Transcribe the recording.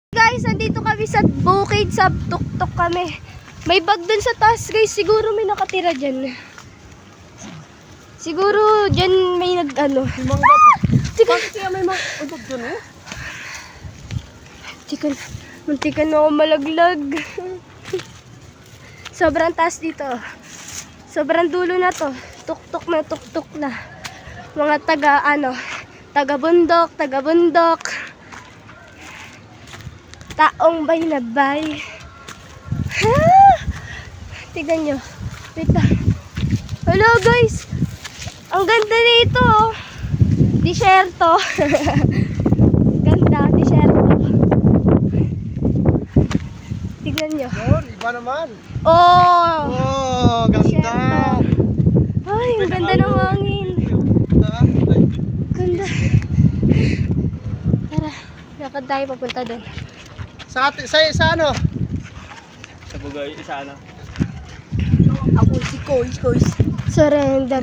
Guys, andito kami sa bukid, sa tuktok kami. May bag dun sa taas guys, siguro may nakatira dyan. Siguro dyan may nag-ano. Bakit kaya may mga bag dun eh? Muntikan na ako malaglag. Sobrang taas dito. Sobrang dulo na to. Tuktok na. Mga taga-bundok. Taong bay na bay. Ha! Tignan nyo. Wait lang. Hello guys. Ang ganda nito. Oh. Disyerto. Ganda, disyerto. Tignan nyo. Yun, iba naman. Oh! Oh, ganda. Ay, ang ganda ng hangin. Ganda. Tara, lakad tayo papunta doon. Sa ano? Sa Bugay, sa ano? Ako si Kois. Surrender.